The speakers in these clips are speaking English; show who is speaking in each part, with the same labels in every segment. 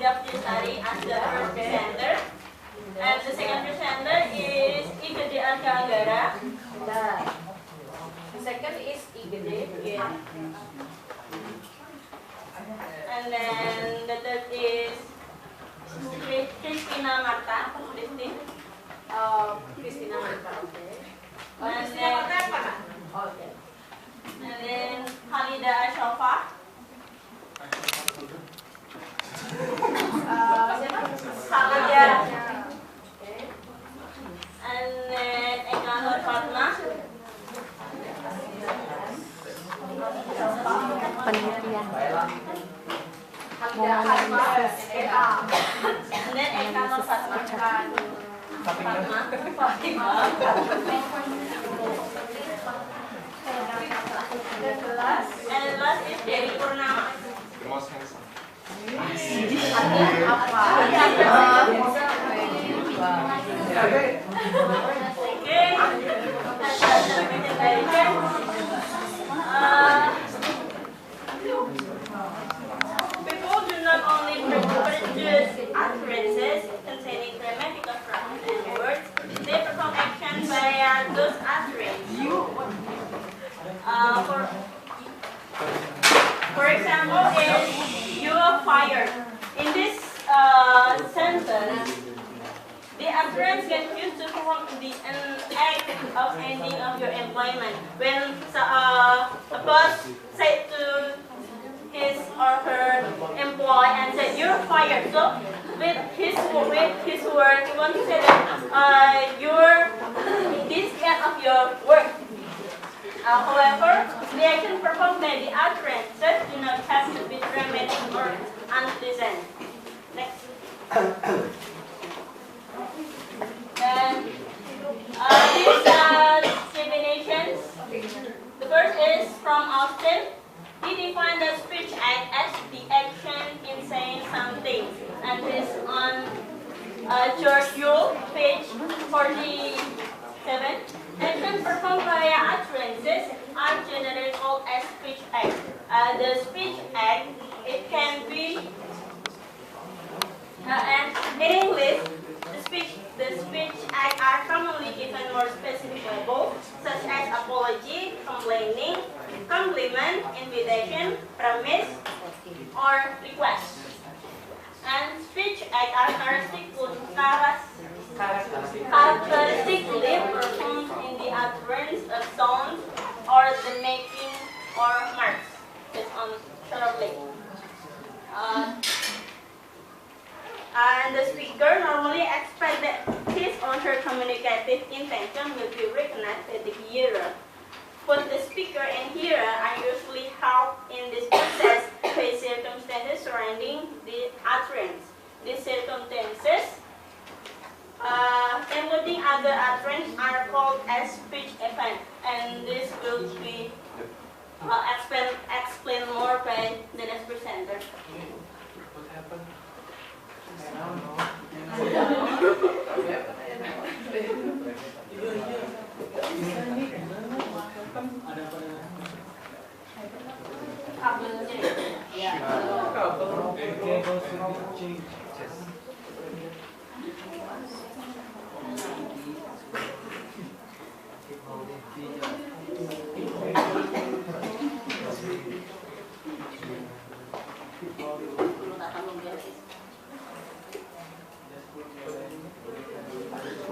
Speaker 1: conduct the study as the first presenter. And the second presenter is IGD Arka Anggara.
Speaker 2: The second is IGD.
Speaker 1: Yeah. And then the third is Christina Marta.
Speaker 2: Christina Marta, okay.
Speaker 1: And then,
Speaker 2: Okay.
Speaker 1: and then Khalida Ashofa.
Speaker 2: Siapa?
Speaker 1: Khalida.
Speaker 2: Okay.
Speaker 1: And then Eka Nur Fatma.
Speaker 3: Penelitian
Speaker 2: Menganalisis
Speaker 1: And then Eka Nur Fatma. And the last is Dewi Purnama.
Speaker 4: The most handsome.
Speaker 1: Okay. That's the presentation. People do not only produce utterances containing grammatical fragments and words, they perform actions via those utterances. For example, if you are fired, in this sentence, the utterance gets used to perform the act of ending of your employment. When a boss said to his or her employee and said, "You're fired." So with his word, you want to say that this is the end of your work. However, the action performed by the utterances do not have to be dramatic or unpleasant. Next. Then these definitions. The first is from Austin. He defined the speech act as the action in saying something, and this on George Yule, page 47. Actions performed via utterances are generally called as speech act. The speech act, it can be, and in English, the speech act are commonly given more specific labels, such as apology, complaining, compliment, invitation, promise, or request. And speech act are characteristically performed in the utterance of sounds or the making or marks. It's on shortly. And the speaker normally expects that his or her communicative intention will be recognized by the hearer. Both the speaker and hearer are usually helped in this process by circumstances surrounding the utterance. These circumstances, including other utterances, are called as speech events, and this will be explained more by the next presenter.
Speaker 4: What happened?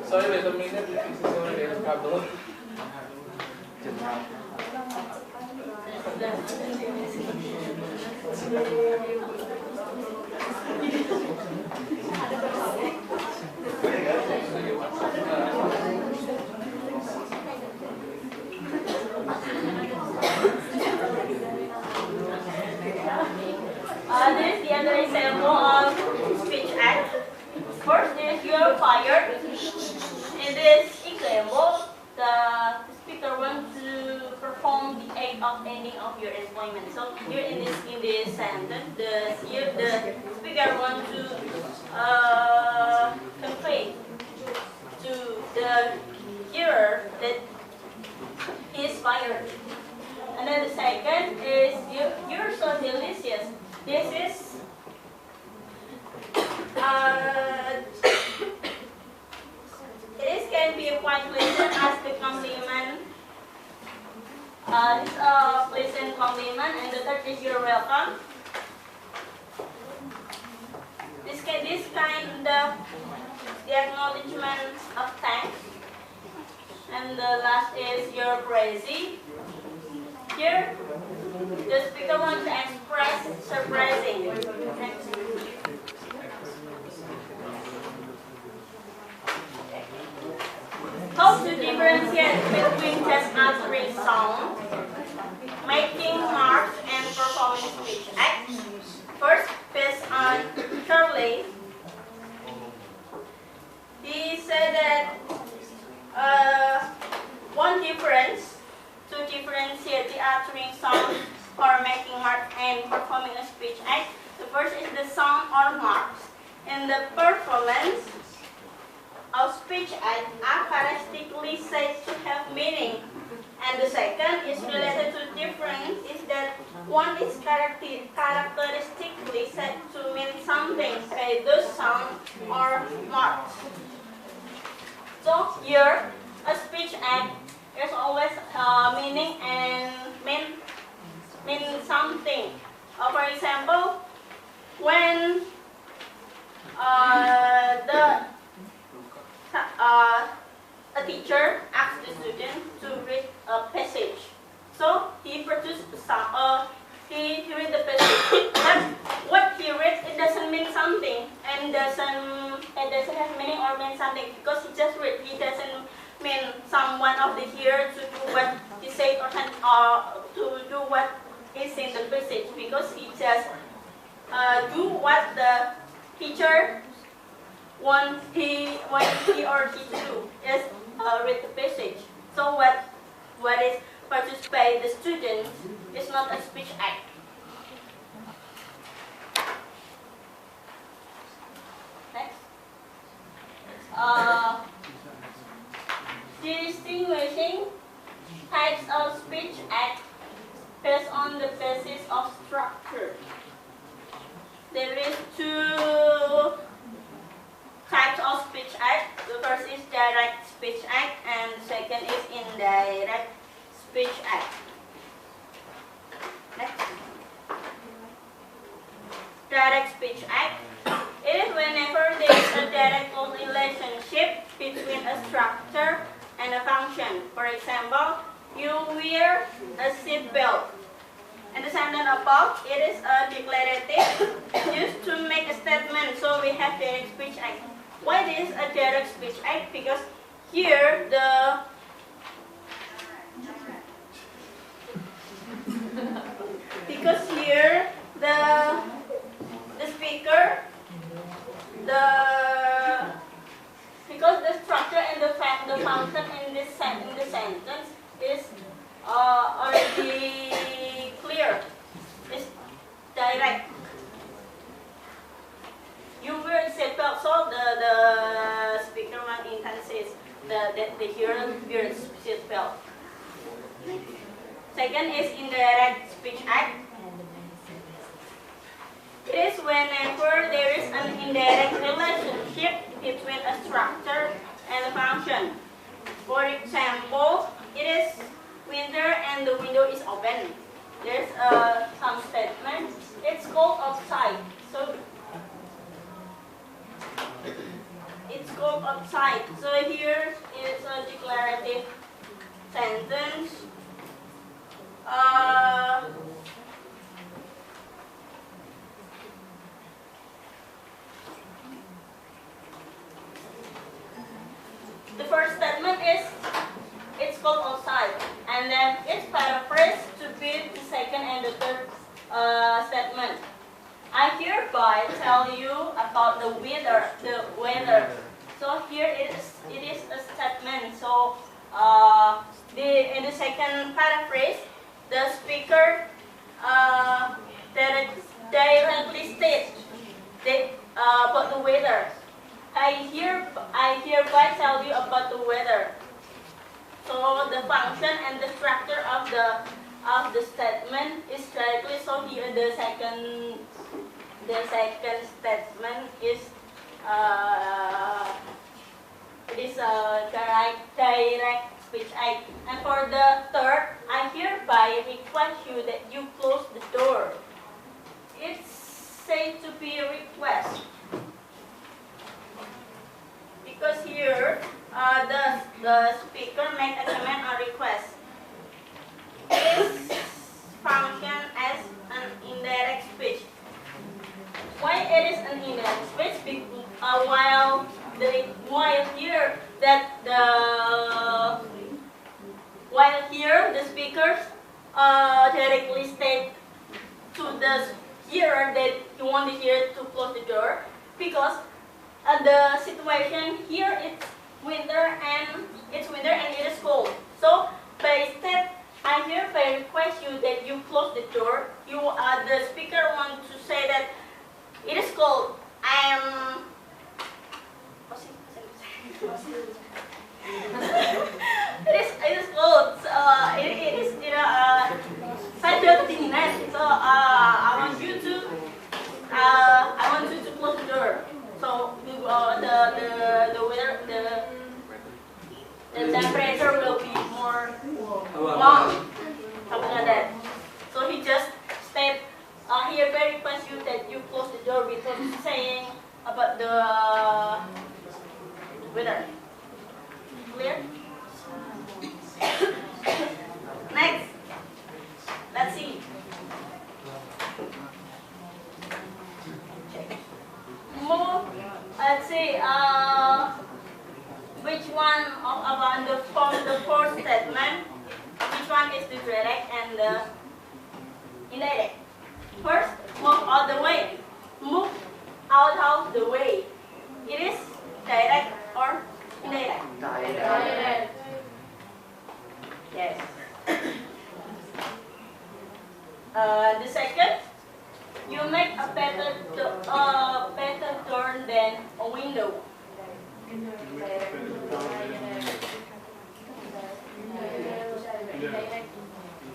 Speaker 4: Sorry, wait a minute. This is only a couple.
Speaker 1: This is the other example of speech act. First is you're fired. In this example, the speaker wants to perform the act of ending of your employment. So here in this sentence, the speaker wants to convey to the hearer that he is fired. And then the second is you're so delicious. This is this is a pleasant compliment, and the third is you're welcome. This kind of the acknowledgement of thanks. And the last is you're crazy. Here, the speaker wants to express surprising. Next. How to differentiate between just answering sound, making marks, and performing speech acts? First, based on Shirley, he said that one difference to differentiate the uttering sound or making marks and performing a speech act. The first is the sound or marks. In the performance of speech act are characteristically said to have meaning. And the second is related to difference is that one is characteristically said to mean something, say those sound or marks. So here, a speech act is always meaning and mean something. For example, when a teacher asks the student to read a passage, so he produced he read the passage. But what he read, it doesn't mean something, and it doesn't have meaning or mean something because he just read. He doesn't mean someone of the hearer to do what he said or to do what is in the passage because he just do what the teacher wants he or she to do is read the passage. So what is produced by the student is not a speech act. Next. Distinguishing types of speech act based on the basis of structure. There is two types of speech act. The first is direct speech act and the second is indirect speech act. Next. Direct speech act. It is whenever there is a direct relationship between a structure and a function. For example, you wear a seat belt. In the sentence above, it is a declarative used to make a statement, so we have direct speech act. Why this is a direct speech act? Because here the speaker because the structure and the function in the sentence is already clear. It's direct. You wear a seatbelt, so the speaker one intends the hearer wears seatbelt. Second is indirect speech act. It is whenever there is an indirect relationship between a structure and a function. For example, it is winter and the window is open. There's some statement. It's cold outside. So it's cold outside. So here is a declarative sentence. The first statement is it's cold outside, and then it's paraphrased to be the second and the third statement. I hereby tell you about the weather. So here it is a statement. So in the second paraphrase, the speaker directly states about the weather. I hereby tell you about the weather. So the function and the structure of the statement is directly. So here the second statement is it is a direct speech act. And for the third, I hereby request you that you close the door. It's said to be a request because here the speaker make a command or request. It function as an indirect speech. Why it is an indirect speech? While here the speakers directly state to the hearer that you want the hearer to close the door, because the situation here it's winter and it is cold. So by step, I hereby request you that you close the door. The speaker want to say that it is cold. I am. It is cold. So, it is saya kedinginan. So I want you to close the door. So the weather the temperature will be more warm, something like that. So he just state here very request you that you close the door without saying about the weather. Clear? Next, let's see. Let's see. Which one about the fourth statement? Which one is the direct and the indirect? First, move out the way. Move out of the way. It is direct or indirect? Direct. Yes. The second, you make a better turn than a window.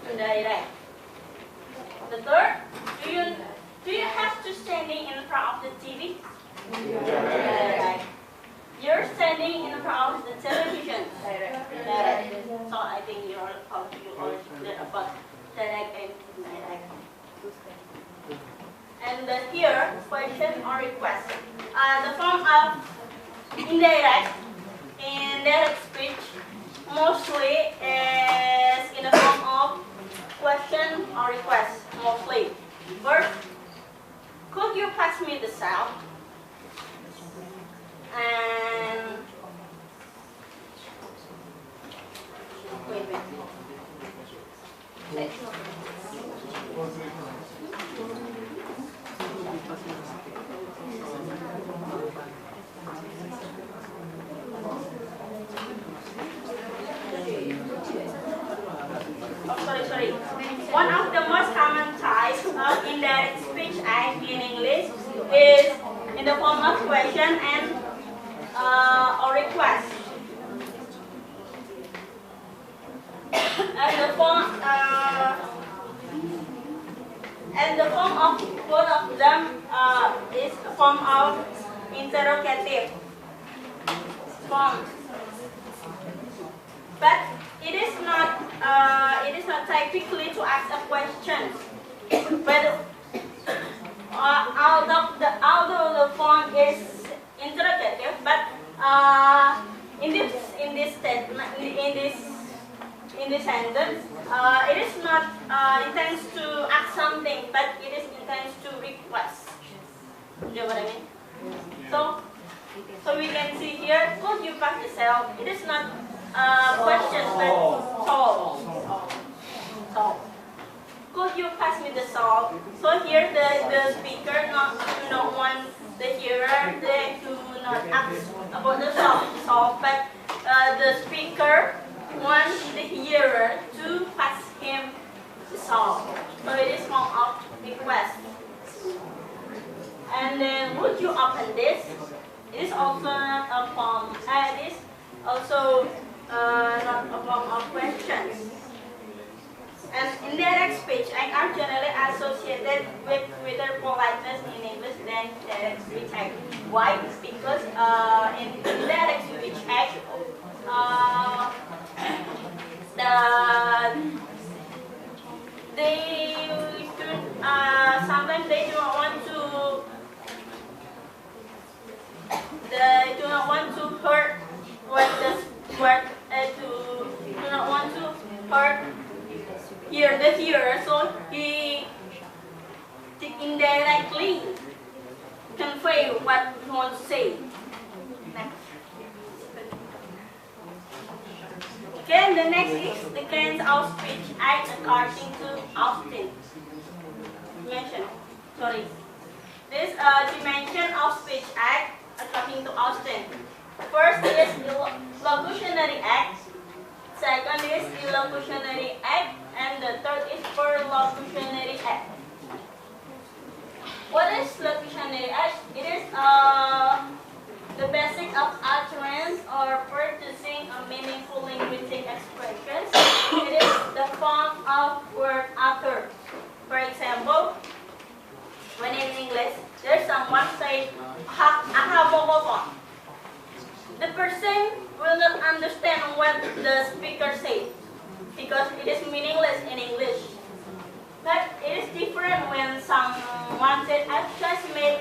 Speaker 1: Indirect. The third, do you have to standing in front of the TV? Direct. You're standing in front of the television. Direct. So I think you already learned about direct and indirect. And here, question or request. The form of indirect speech mostly is in the form of question or request, mostly. First, could you pass me the salt? And wait. Sorry. One of the most common types of indirect speech act in English is in the form of question and or request. And the form of both of them is a form of interrogative form. But it is not typically to ask a question. But although the form is interrogative, but in this statement, in this sentence, it is not intends to ask something, but it is intends to request. You know what I mean? So we can see here, could you pass the cell? It is not question, but solve. Could you pass me the salt? So here the speaker do not want the hearer to not ask about the salt, but the speaker wants the hearer to pass him the salt. So it is form of request. And then would you open this? It is also not a form. It is also not a form of questions. And indirect speech are generally associated with greater politeness in English than direct speech act. Why? Because in indirect speech act, that sometimes they do not want to hurt do not want to hurt the hearer, so he indirectly convey what he wants to say. Next. Okay, the next is the kinds of speech act according to Austin. This dimension of speech act according to Austin. First is locutionary act, second is illocutionary act, and the third is perlocutionary act. What is locutionary act? It is the basic of utterance or producing a meaningful linguistic expression. It is the form of word uttered. For example, when in English, there's someone say, "aha." The person will not understand what the speaker says because it is meaningless in English. But it is different when someone said, "I've just made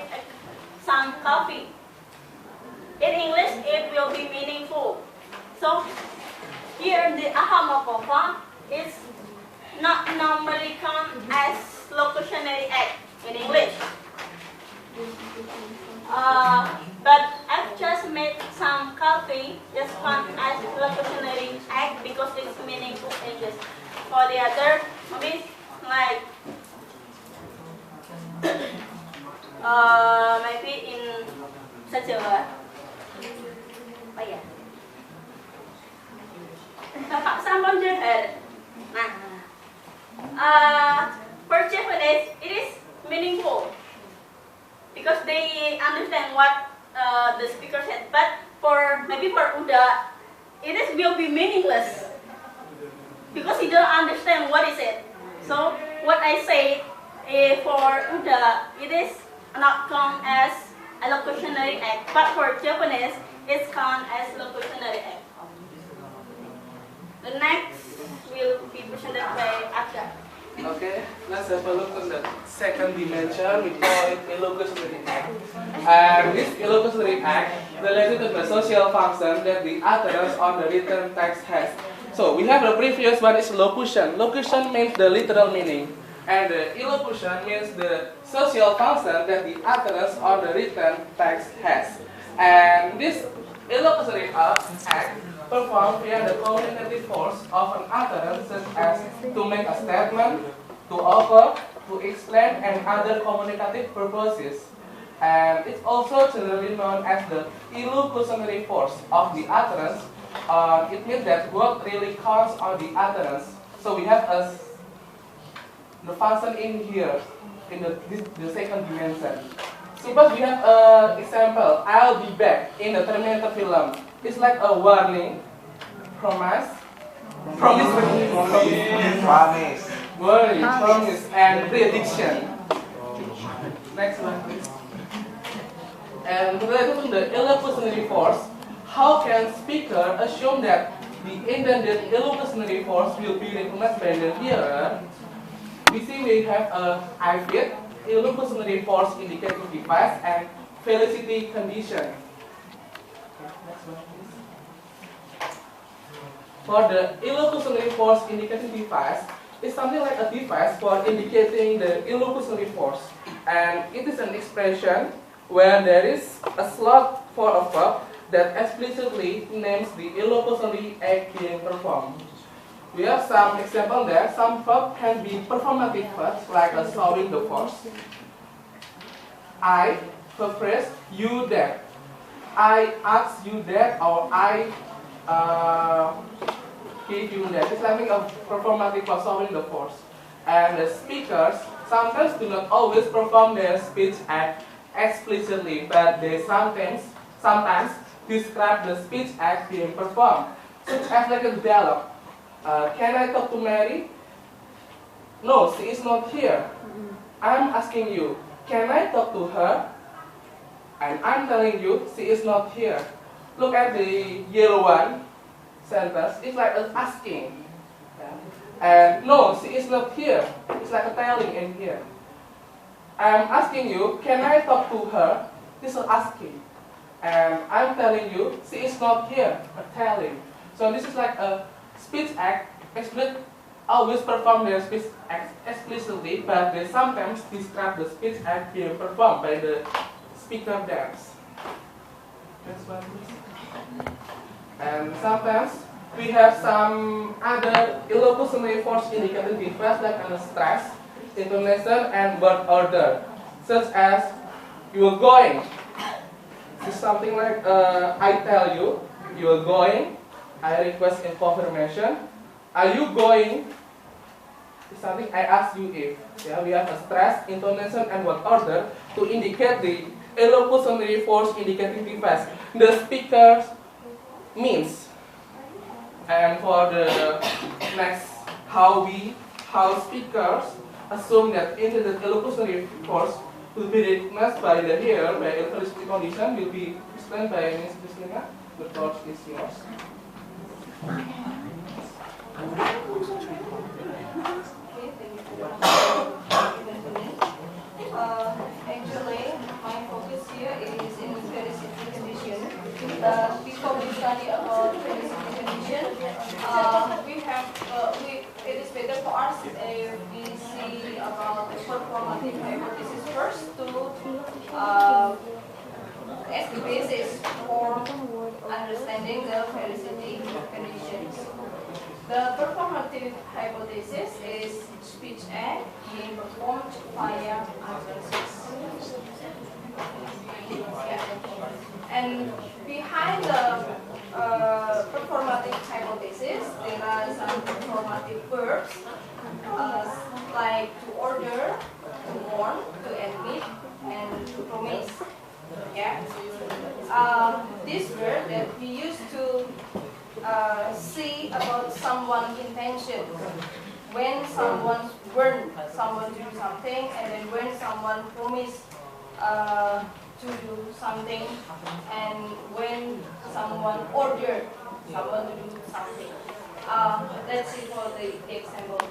Speaker 1: some coffee." In English, it will be meaningful. So here, the "aha" is not normally count as locutionary act in English. But I've just made some coffee just count as locutionary act because it's meaningful in English. For the other, maybe like maybe in such a someone just had for Japanese it is meaningful because they understand what the speaker said, but for Uda it will be meaningless because he don't understand what he said. So what I say for Uda, it is not count as a locutionary act, but for Japanese, it's count as locutionary act. The next will be presented by Akda.
Speaker 4: Okay, let's have a look at the second dimension. We call it illocutionary act. And this illocutionary act related to the social function that the utterance on the written text has. So we have the previous one is locution. Locution means the literal meaning, and the illocution means the social function that the utterance on the written text has. And this illocutionary act performed via the communicative force of an utterance, such as to make a statement, to offer, to explain, and other communicative purposes. And it's also generally known as the illocutionary force of the utterance. It means that what really counts on the utterance. So we have the function in here, in the second dimension. Suppose we have an example, "I'll be back" in the Terminator film. It's like a warning, promise, and prediction. Next one, please. And related to the illocutionary force, how can speaker assume that the intended illocutionary force will be recognized by the hearer? We see we have a IFID, illocutionary force indicating device, and felicity condition. Next one, please. For the illocutionary force indicating device, it's something like a device for indicating the illocutionary force, and it is an expression where there is a slot for a verb that explicitly names the illocutionary act being performed. We have some example there. Some verbs can be performative verbs, like showing the force. I, verb phrase, you that. I ask you that, or I give you that. It's like a performative for showing the force. And the speakers sometimes do not always perform their speech act explicitly, but they sometimes describe the speech act being performed, such as like a dialogue. Can I talk to Mary? No, she is not here. I'm asking you, can I talk to her? And I'm telling you, she is not here. Look at the yellow one sentence. It's like asking. And no, she is not here. It's like a telling in here. I'm asking you, can I talk to her? This is asking. And I'm telling you, she is not here, a telling. So this is like a speech act, always perform their speech act explicitly, but they sometimes describe the speech act being performed by the speaker themselves. Next one, please. And sometimes we have some other illocutionary force indicating device like a stress, intonation, and word order, such as you are going. This is something like I tell you, you are going. I request in confirmation. Are you going? It's something I ask you if. Yeah, we have a stress, intonation, and word order to indicate the illocutionary force indicating device. The speaker's means. And for the next, how speakers assume that the illocutionary force will be recognized by the hearer by electricity condition will be explained by Ms. Christina. The floor is yours.
Speaker 2: Actually, my focus here is in felicity condition. Before we study about felicity condition, it is better for us if we see about the performative hypothesis first as the basis for understanding the felicity conditions. The performative hypothesis is speech act being performed via utterances. And behind the performative hypothesis, there are some performative verbs like to order, to warn, to admit, and to promise. Yeah. This word that we use to see about someone's intention. When someone warned someone to do something, and then when someone promised to do something, and when someone ordered someone to do something. Let's see for the example.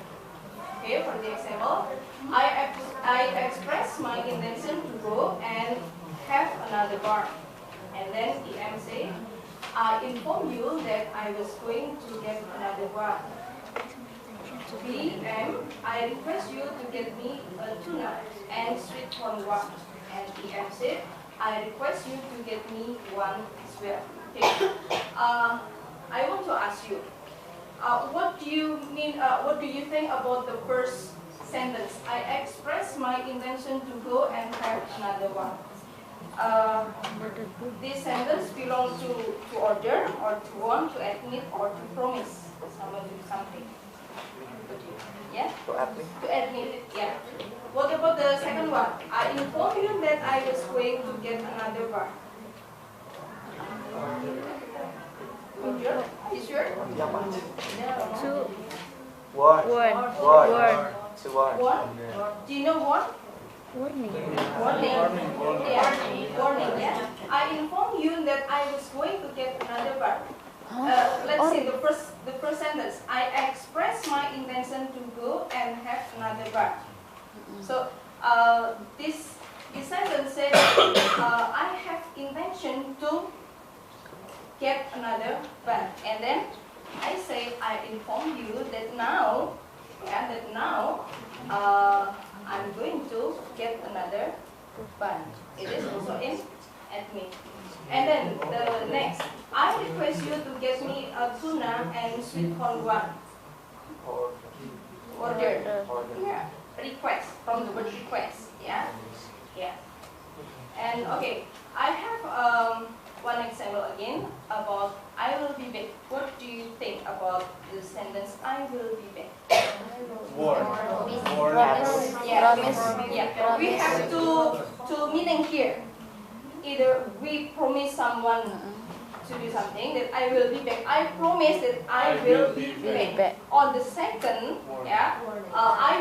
Speaker 2: Okay, for the example, I express my intention to go and have another bar, and then EM say, I inform you that I was going to get another bar. BM, I request you to get me a tuna and sweet corn wrap. And EM said, I request you to get me one as well. Okay. I want to ask you, what do you mean? What do you think about the first sentence? I express my intention to go and have another one. This sentence belongs to order, or to want, to admit, or to promise someone to do something. Yeah? To admit. To admit, yeah. What about the second one? I inform you that I was going to get another bar. You sure?
Speaker 3: To
Speaker 2: Warn.
Speaker 3: warn.
Speaker 2: Do you know what?
Speaker 3: Warning.
Speaker 2: Warning. Yeah. Warning. Yeah. I inform you that I was going to get another bar. Let's see the first sentence. I express my intention to go and have another bar. So this sentence says I have intention to get another bar, and then I say I inform you that now, I'm going to get another bar. It is also in admit. And then the next, I request you to get me a tuna and sweet corn one. Order. Yeah. Request, from the word request. Yeah. Yeah. And okay, I have one example again about I will be back. What do you think about the sentence I will be back?
Speaker 3: Promise.
Speaker 2: Yeah. We have two meaning here. Either we promise someone to do something that I will be back. I promise that I will be back. On the second, I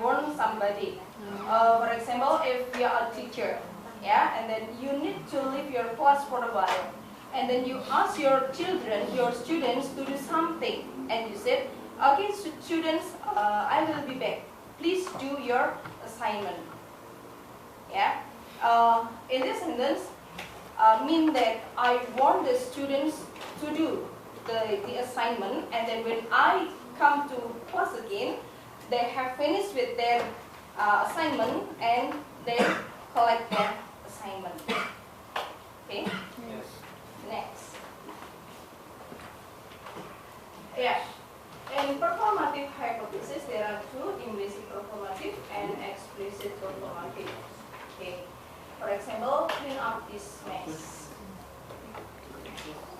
Speaker 2: warn somebody. For example, if you are a teacher, and then you need to leave your class for a while, and then you ask your children, your students to do something, and you said, Okay, students, I will be back. Please do your assignment. Yeah. In this sentence, mean that I want the students to do the assignment, and then when I come to class again, they have finished with their assignment and they collect their assignment. Okay.
Speaker 3: Yes.
Speaker 2: Next. Yeah. In performative hypothesis, there are two: implicit performative and explicit performative. Okay. For example, clean up this mess.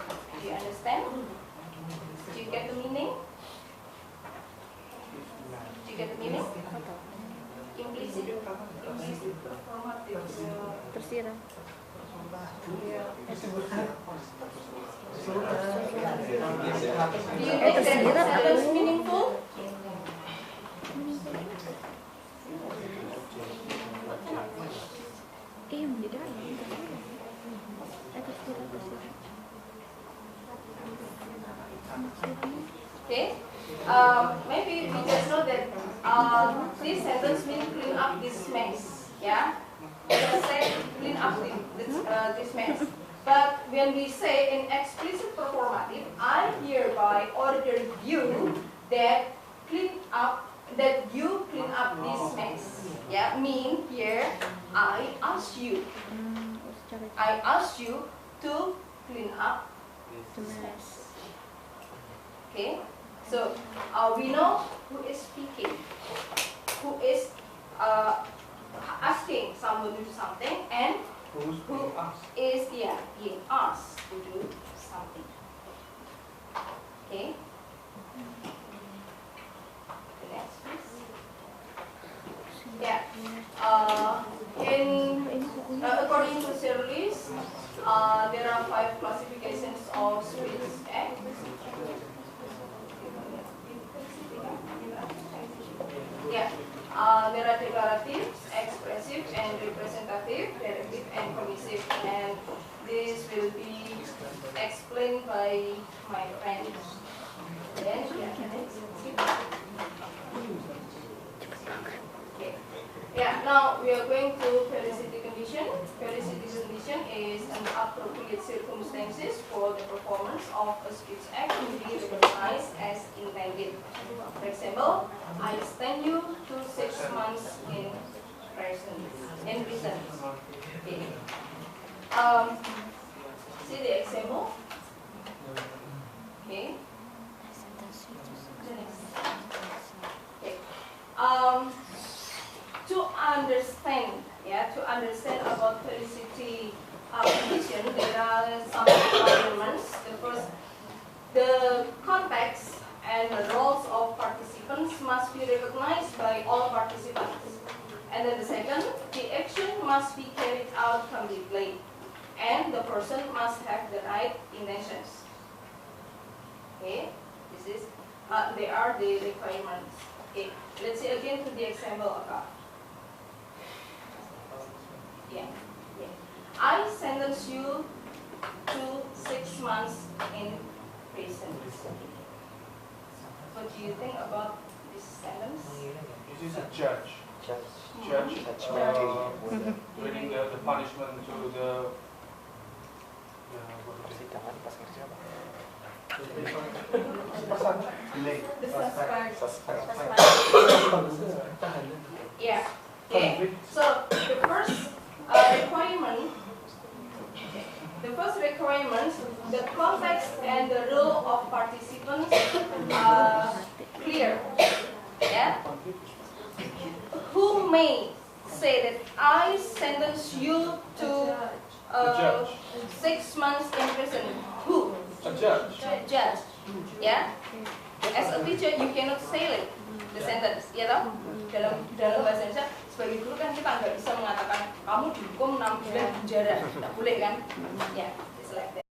Speaker 2: Do you understand? Do you get the meaning? Do you get the meaning? Implicit performative.
Speaker 3: Tersirat.
Speaker 2: Do you think that sentence meaningful?
Speaker 3: Yang di dalam. Tersirat.
Speaker 2: Okay. Maybe we just know that this sentence means clean up this mess. Yeah. Just say clean up this mess. But when we say in explicit performative, I hereby order you that you clean up this mess. Yeah, mean here I ask you to clean up this mess. Okay, so we know who is speaking, who is asking someone to do something, and who is being asked to do something. Okay. The next, please. Yeah. According to Shirley's, there are 5 classifications of speech act. Yeah. There are declarative, expressive, and representative, directive, and commissive. And this will be explained by my friend. Then, okay. Yeah, now we are going to felicity condition. Felicity condition is an appropriate circumstances for the performance of a speech act to be recognized as intended. For example, I send you to 6 months in prison. Okay. See the example. Okay. Okay. To understand about felicity condition, there are some requirements. The first, the context and the roles of participants must be recognized by all participants. And then the second, the action must be carried out completely, and the person must have the right intentions. Okay, this is they are the requirements. Okay, let's see again to the example above. Yeah. I sentence you to 6 months in prison. What do you think about this sentence?
Speaker 4: This is a judge. Giving the punishment to the
Speaker 2: suspect. Yeah. Okay. So the first requirement, the context and the role of participants are clear. Yeah. Who may say that I sentence you to 6 months in prison? Who?
Speaker 4: a judge.
Speaker 2: Judge. Yeah. As a teacher, you cannot say like the sentence, ya toh? Dalam bahasa Indonesia, sebagai guru kan kita nggak bisa mengatakan kamu dihukum 6 bulan penjara, nggak boleh kan? Ya, it's like that.